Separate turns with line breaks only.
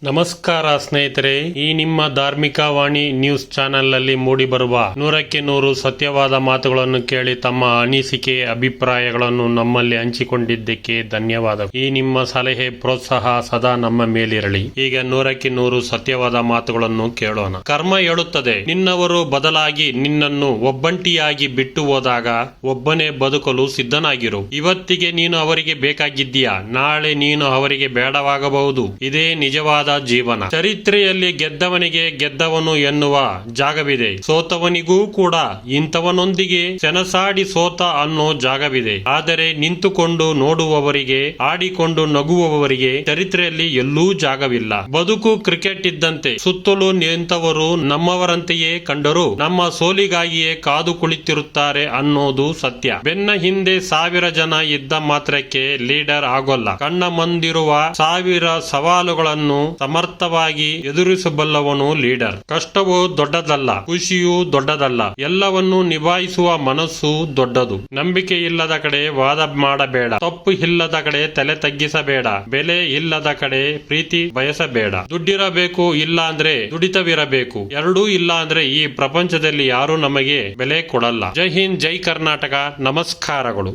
ನಮಸ್ಕಾರ ಸ್ನೇಹಿತರೆ, ಈ ನಿಮ್ಮ ಧಾರ್ಮಿಕ ವಾಣಿ ನ್ಯೂಸ್ ಚಾನೆಲ್ ನಲ್ಲಿ ಮೂಡಿ ಬರುವ 100ಕ್ಕೆ 100 ಸತ್ಯವಾದ ಮಾತುಗಳನ್ನು ಕೇಳಿ ತಮ್ಮ ಅನಿಸಿಕೆ ಅಭಿಪ್ರಾಯಗಳನ್ನು ನಮ್ಮಲ್ಲಿ ಹಂಚಿಕೊಂಡಿದ್ದಕ್ಕೆ ಧನ್ಯವಾದ. ಈ ನಿಮ್ಮ ಸಲಹೆ ಪ್ರೋತ್ಸಾಹ ಸದಾ ನಮ್ಮ ಮೇಲಿರಲಿ. ಈಗ 100ಕ್ಕೆ 100 ಸತ್ಯವಾದ ಮಾತುಗಳನ್ನು ಕೇಳೋಣ. ಕರ್ಮ ಹೇಳುತ್ತದೆ, ನಿನ್ನವರು ಬದಲಾಗಿ ನಿನ್ನನ್ನು ಒಬ್ಬಂಟಿಯಾಗಿ ಬಿಟ್ಟು ಹೋದಾಗ ಒಬ್ಬನೇ ಬದುಕಲು ಸಿದ್ಧನಾಗಿರು. ಇವತ್ತಿಗೆ ನೀನು ಅವರಿಗೆ ಬೇಕಾಗಿದ್ದೀಯಾ, ನಾಳೆ ನೀನು ಅವರಿಗೆ ಬೇಡವಾಗಬಹುದು. ಇದೇ ನಿಜವಾದ ಜೀವನ. ಚರಿತ್ರೆಯಲ್ಲಿ ಗೆದ್ದವನಿಗೆ ಗೆದ್ದವನು ಎನ್ನುವ ಜಾಗವಿದೆ, ಸೋತವನಿಗೂ ಕೂಡ ಇಂಥವನೊಂದಿಗೆ ಸೆಣಸಾಡಿ ಸೋತ ಅನ್ನೋ ಜಾಗವಿದೆ. ಆದರೆ ನಿಂತುಕೊಂಡು ನೋಡುವವರಿಗೆ, ಆಡಿಕೊಂಡು ನಗುವವರಿಗೆ ಚರಿತ್ರೆಯಲ್ಲಿ ಎಲ್ಲೂ ಜಾಗವಿಲ್ಲ. ಬದುಕು ಕ್ರಿಕೆಟ್ ಇದ್ದಂತೆ, ಸುತ್ತಲೂ ನಿಂತವರು ನಮ್ಮವರಂತೆಯೇ ಕಂಡರೂ ನಮ್ಮ ಸೋಲಿಗಾಗಿಯೇ ಕಾದು ಕುಳಿತಿರುತ್ತಾರೆ ಅನ್ನೋದು ಸತ್ಯ. ಬೆನ್ನ ಹಿಂದೆ 1000 ಜನ ಇದ್ದ ಮಾತ್ರಕ್ಕೆ ಲೀಡರ್ ಆಗೋಲ್ಲ. ಕಣ್ಣ ಮುಂದಿರುವ 1000 ಸವಾಲುಗಳನ್ನು ಸಮರ್ಥವಾಗಿ ಎದುರಿಸಬಲ್ಲವನು ಲೀಡರ್. ಕಷ್ಟವೂ ದೊಡ್ಡದಲ್ಲ, ಖುಷಿಯೂ ದೊಡ್ಡದಲ್ಲ, ಎಲ್ಲವನ್ನೂ ನಿಭಾಯಿಸುವ ಮನಸ್ಸು ದೊಡ್ಡದು. ನಂಬಿಕೆ ಇಲ್ಲದ ಕಡೆ ವಾದ ಮಾಡಬೇಡ, ತಪ್ಪು ಇಲ್ಲದ ಕಡೆ ತಲೆ ತಗ್ಗಿಸಬೇಡ, ಬೆಲೆ ಇಲ್ಲದ ಕಡೆ ಪ್ರೀತಿ ಬಯಸಬೇಡ. ದುಡ್ಡಿರಬೇಕು, ಇಲ್ಲ ಅಂದ್ರೆ ದುಡಿತವಿರಬೇಕು. ಎರಡೂ ಇಲ್ಲ ಅಂದ್ರೆ ಈ ಪ್ರಪಂಚದಲ್ಲಿ ಯಾರು ನಮಗೆ ಬೆಲೆ ಕೊಡಲ್ಲ. ಜೈ ಹಿಂದ್, ಜೈ ಕರ್ನಾಟಕ. ನಮಸ್ಕಾರಗಳು.